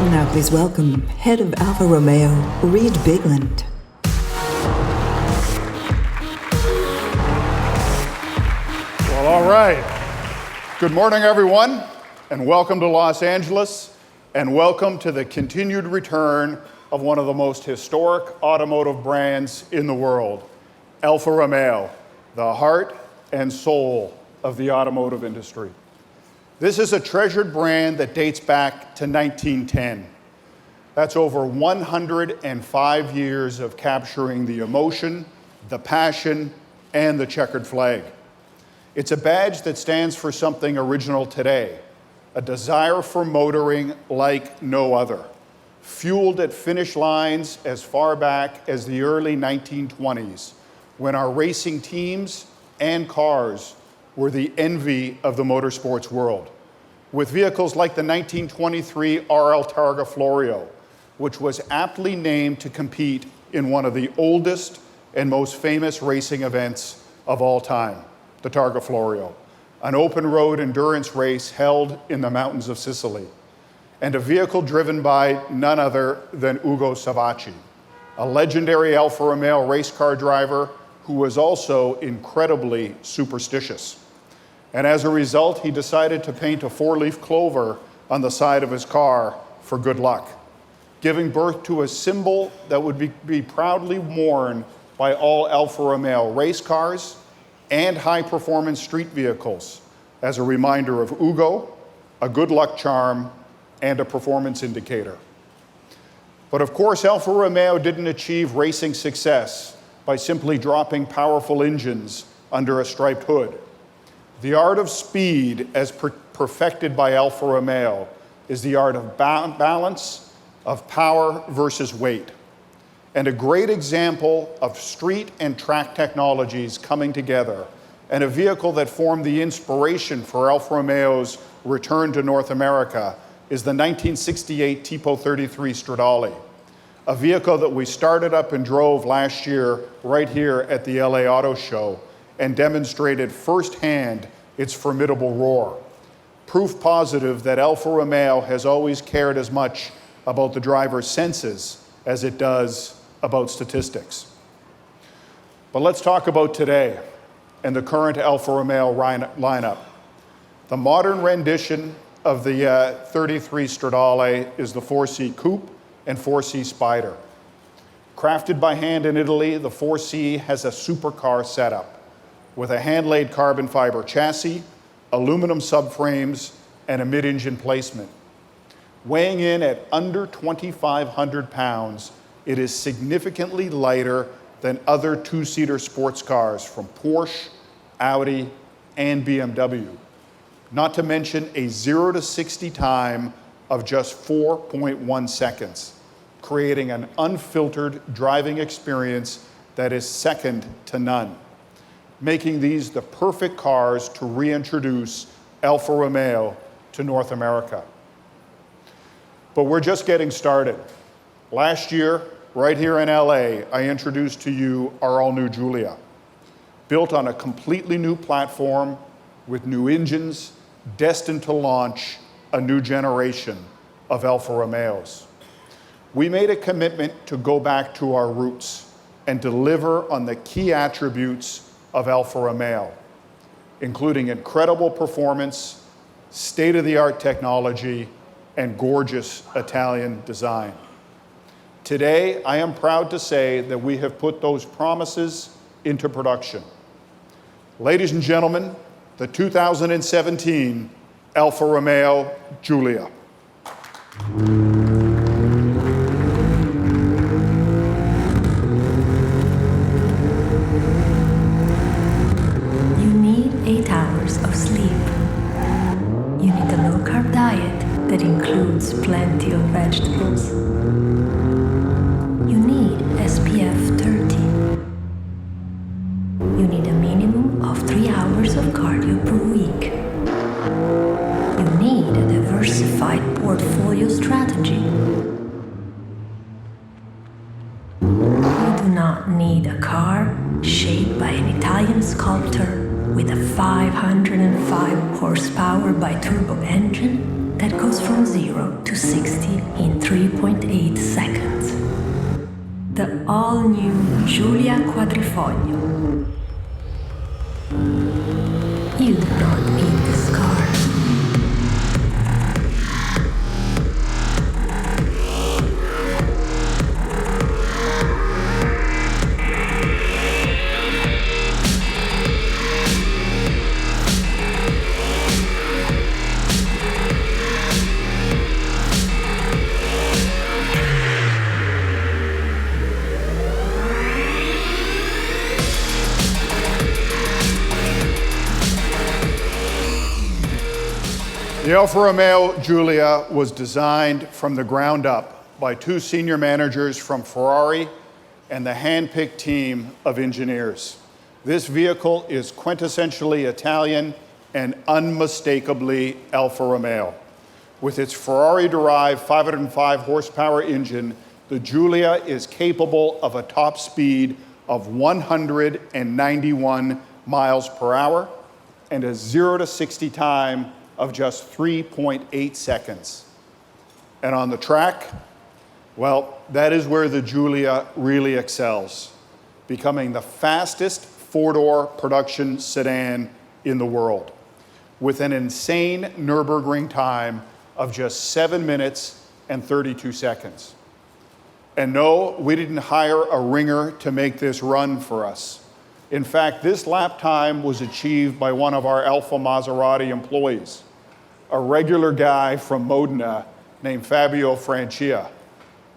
Now please welcome Head of Alfa Romeo, Reid Bigland. Well, all right. Good morning, everyone, and welcome to Los Angeles, and welcome to the continued return of one of the most historic automotive brands in the world, Alfa Romeo, the heart and soul of the automotive industry. This is a treasured brand that dates back to 1910. That's over 105 years of capturing the emotion, the passion, and the checkered flag. It's a badge that stands for something original today, a desire for motoring like no other, fueled at finish lines as far back as the early 1920s, when our racing teams and cars were the envy of the motorsports world, with vehicles like the 1923 RL Targa Florio, which was aptly named to compete in one of the oldest and most famous racing events of all time, the Targa Florio, an open road endurance race held in the mountains of Sicily, and a vehicle driven by none other than Ugo Savacci, a legendary Alfa Romeo race car driver who was also incredibly superstitious. And as a result, he decided to paint a four-leaf clover on the side of his car for good luck, giving birth to a symbol that would be proudly worn by all Alfa Romeo race cars and high-performance street vehicles as a reminder of Ugo, a good luck charm, and a performance indicator. But of course, Alfa Romeo didn't achieve racing success by simply dropping powerful engines under a striped hood. The art of speed, as perfected by Alfa Romeo, is the art of balance, of power versus weight. And a great example of street and track technologies coming together, and a vehicle that formed the inspiration for Alfa Romeo's return to North America, is the 1968 Tipo 33 Stradale, a vehicle that we started up and drove last year right here at the LA Auto Show and demonstrated firsthand its formidable roar. Proof positive that Alfa Romeo has always cared as much about the driver's senses as it does about statistics. But let's talk about today and the current Alfa Romeo lineup. The modern rendition of the 33 Stradale is the 4C Coupe and 4C Spider. Crafted by hand in Italy, the 4C has a supercar setup with a hand-laid carbon fiber chassis, aluminum subframes, and a mid-engine placement. Weighing in at under 2,500 pounds, it is significantly lighter than other two-seater sports cars from Porsche, Audi, and BMW. Not to mention a 0 to 60 time of just 4.1 seconds, creating an unfiltered driving experience that is second to none, making these the perfect cars to reintroduce Alfa Romeo to North America. But we're just getting started. Last year, right here in LA, I introduced to you our all-new Giulia, built on a completely new platform with new engines, destined to launch a new generation of Alfa Romeos. We made a commitment to go back to our roots and deliver on the key attributes of Alfa Romeo, including incredible performance, state-of-the-art technology, and gorgeous Italian design. Today, I am proud to say that we have put those promises into production. Ladies and gentlemen, the 2017 Alfa Romeo Giulia. You need 8 hours of sleep. You need a low-carb diet that includes plenty of vegetables. You need SPF 30. You need a minimum of 3 hours of cardio per week. You need a diversified portfolio strategy. You do not need a car shaped by an Italian sculptor with a 505 horsepower bi-turbo engine that goes from 0 to 60 in 3.8 seconds. The all-new Giulia Quadrifoglio. You do not need this car. The Alfa Romeo Giulia was designed from the ground up by two senior managers from Ferrari and the hand-picked team of engineers. This vehicle is quintessentially Italian and unmistakably Alfa Romeo. With its Ferrari-derived 505 horsepower engine, the Giulia is capable of a top speed of 191 miles per hour and a 0 to 60 time of just 3.8 seconds. And on the track, well, that is where the Giulia really excels, becoming the fastest four-door production sedan in the world, with an insane Nürburgring time of just 7 minutes and 32 seconds. And no, we didn't hire a ringer to make this run for us. In fact, this lap time was achieved by one of our Alfa Maserati employees, a regular guy from Modena named Fabio Francia.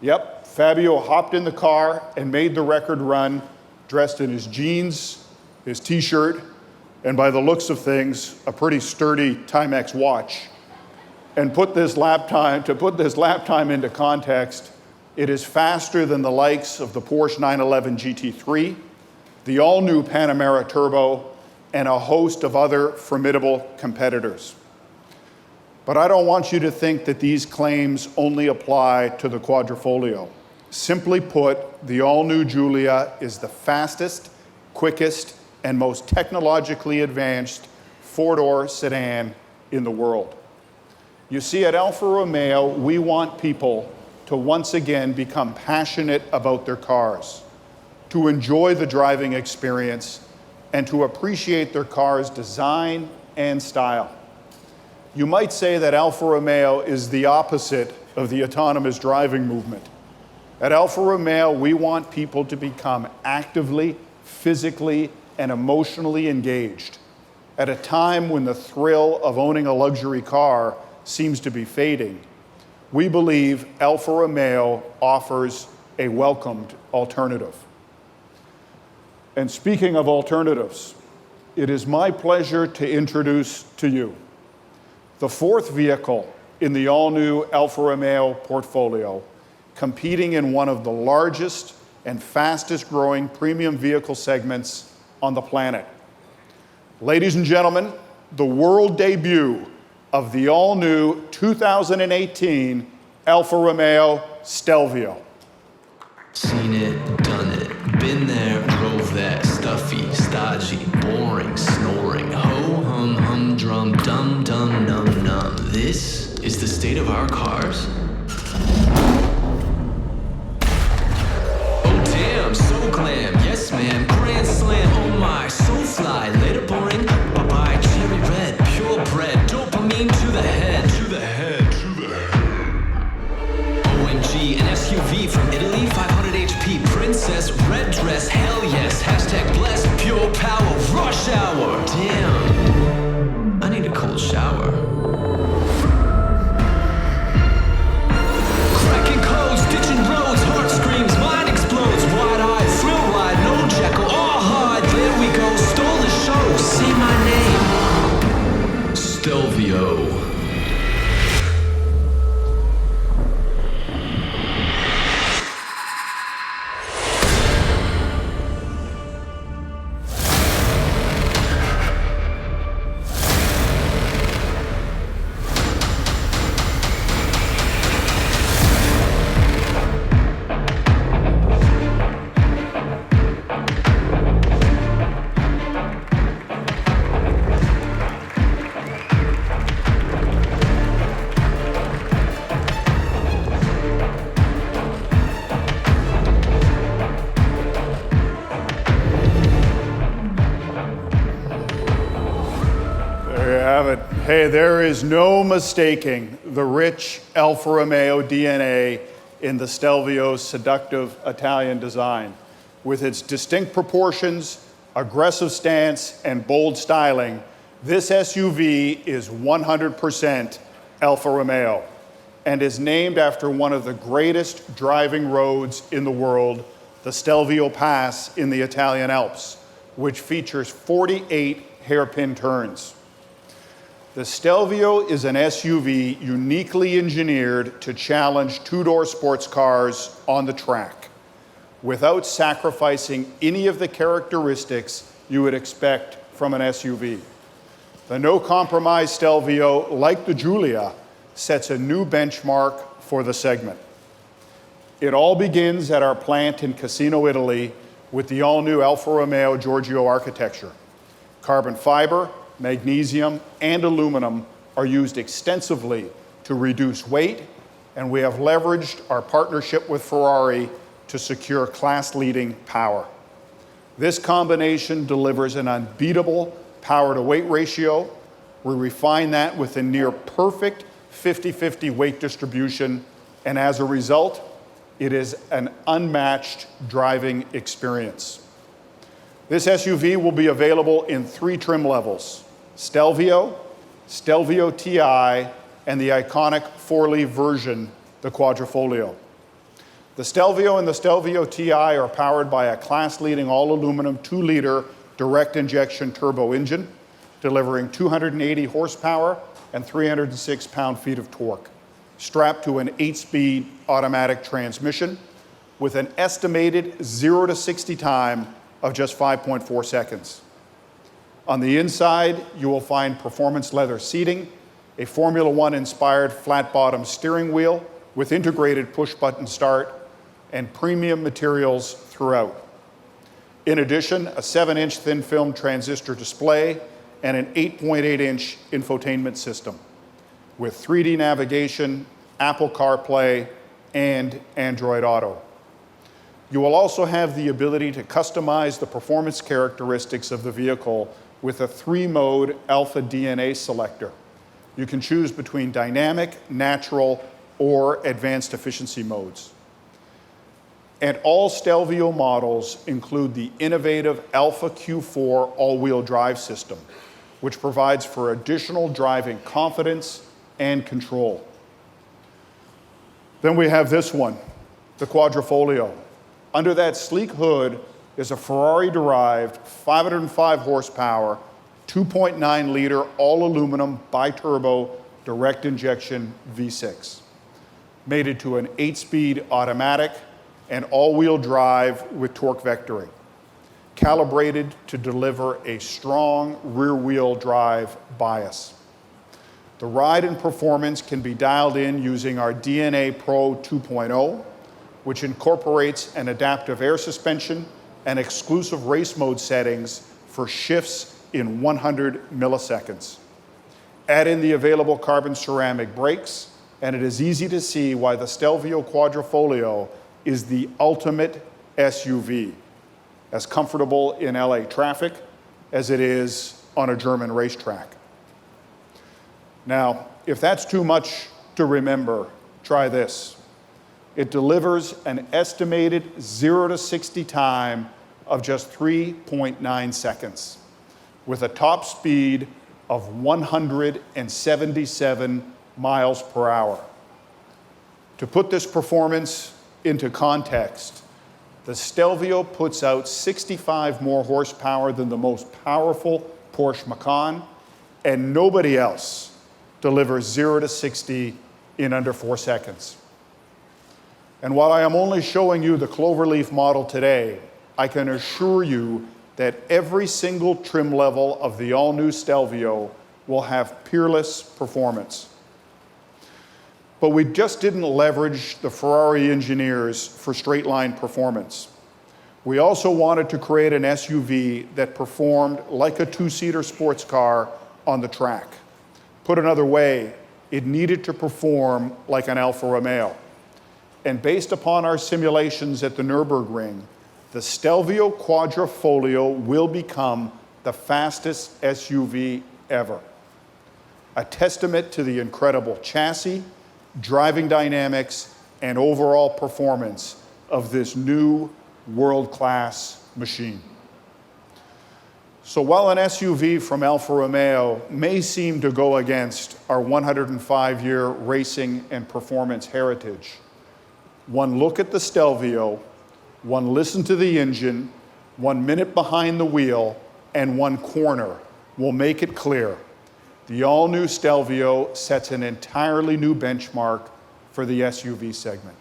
Yep, Fabio hopped in the car and made the record run dressed in his jeans, his t-shirt, and by the looks of things, a pretty sturdy Timex watch. And to put this lap time into context, it is faster than the likes of the Porsche 911 GT3, the all-new Panamera Turbo, and a host of other formidable competitors. But I don't want you to think that these claims only apply to the Quadrifoglio. Simply put, the all-new Giulia is the fastest, quickest, and most technologically advanced four-door sedan in the world. You see, at Alfa Romeo, we want people to once again become passionate about their cars, to enjoy the driving experience, and to appreciate their car's design and style. You might say that Alfa Romeo is the opposite of the autonomous driving movement. At Alfa Romeo, we want people to become actively, physically, and emotionally engaged. At a time when the thrill of owning a luxury car seems to be fading, we believe Alfa Romeo offers a welcomed alternative. And speaking of alternatives, it is my pleasure to introduce to you the fourth vehicle in the all-new Alfa Romeo portfolio, competing in one of the largest and fastest-growing premium vehicle segments on the planet. Ladies and gentlemen, the world debut of the all-new 2018 Alfa Romeo Stelvio. Seen it, done it, been there, drove that, stuffy, stodgy, boring, snoring, ho-hum, humdrum, dum-dum, num-num. This is the state of our cars? Oh damn, so glam, yes ma'am, grand slam, oh my, so fly, later boring, bye-bye, cherry red, purebred, dopamine to the head, to the head, to the head. OMG, an SUV from Italy, 500 HP, princess, red dress, hell yes, hashtag blessed, pure power, rush hour, damn, I need a cold shower. Cracking codes, ditching roads, heart screams, mind explodes, wide-eyed, thrill ride, no Jekyll, all hard, there we go, stole the show, say my name, Stelvio. Hey, there is no mistaking the rich Alfa Romeo DNA in the Stelvio's seductive Italian design. With its distinct proportions, aggressive stance, and bold styling, this SUV is 100% Alfa Romeo and is named after one of the greatest driving roads in the world, the Stelvio Pass in the Italian Alps, which features 48 hairpin turns. The Stelvio is an SUV uniquely engineered to challenge two-door sports cars on the track without sacrificing any of the characteristics you would expect from an SUV. The no-compromise Stelvio, like the Giulia, sets a new benchmark for the segment. It all begins at our plant in Cassino, Italy, with the all-new Alfa Romeo Giorgio architecture. Carbon fiber, magnesium, and aluminum are used extensively to reduce weight, and we have leveraged our partnership with Ferrari to secure class-leading power. This combination delivers an unbeatable power-to-weight ratio. We refine that with a near-perfect 50-50 weight distribution, and as a result, it is an unmatched driving experience. This SUV will be available in 3 trim levels: Stelvio, Stelvio TI, and the iconic 4-leaf version, the Quadrifoglio. The Stelvio and the Stelvio TI are powered by a class-leading all-aluminum 2-liter direct injection turbo engine, delivering 280 horsepower and 306 pound-feet of torque, strapped to an 8-speed automatic transmission with an estimated 0 to 60 time of just 5.4 seconds. On the inside, you will find performance leather seating, a Formula One inspired flat-bottom steering wheel with integrated push-button start, and premium materials throughout. In addition, a 7-inch thin-film transistor display and an 8.8-inch infotainment system with 3D navigation, Apple CarPlay, and Android Auto. You will also have the ability to customize the performance characteristics of the vehicle with a 3-mode Alpha DNA selector. You can choose between dynamic, natural, or advanced efficiency modes. And all Stelvio models include the innovative Alpha Q4 all-wheel drive system, which provides for additional driving confidence and control. Then we have this one, the Quadrifoglio. Under that sleek hood is a Ferrari-derived 505 horsepower, 2.9-liter all-aluminum biturbo direct injection V6, mated to an 8-speed automatic and all-wheel drive with torque vectoring, calibrated to deliver a strong rear-wheel drive bias. The ride and performance can be dialed in using our DNA Pro 2.0, which incorporates an adaptive air suspension and exclusive race mode settings for shifts in 100 milliseconds. Add in the available carbon ceramic brakes, and it is easy to see why the Stelvio Quadrifoglio is the ultimate SUV, as comfortable in LA traffic as it is on a German racetrack. Now, if that's too much to remember, try this. It delivers an estimated 0 to 60 time of just 3.9 seconds, with a top speed of 177 miles per hour. To put this performance into context, the Stelvio puts out 65 more horsepower than the most powerful Porsche Macan, and nobody else delivers 0 to 60 in under 4 seconds. And while I am only showing you the Cloverleaf model today, I can assure you that every single trim level of the all-new Stelvio will have peerless performance. But we just didn't leverage the Ferrari engineers for straight-line performance. We also wanted to create an SUV that performed like a 2-seater sports car on the track. Put another way, it needed to perform like an Alfa Romeo. And based upon our simulations at the Nürburgring, the Stelvio Quadrifoglio will become the fastest SUV ever. a testament to the incredible chassis, driving dynamics, and overall performance of this new world-class machine. So while an SUV from Alfa Romeo may seem to go against our 105-year racing and performance heritage, one look at the Stelvio, one listen to the engine, 1 minute behind the wheel, and 1 corner will make it clear the all-new Stelvio sets an entirely new benchmark for the SUV segment.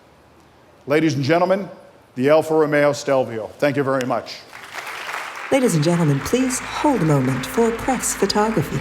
Ladies and gentlemen, the Alfa Romeo Stelvio. Thank you very much. Ladies and gentlemen, please hold a moment for press photography.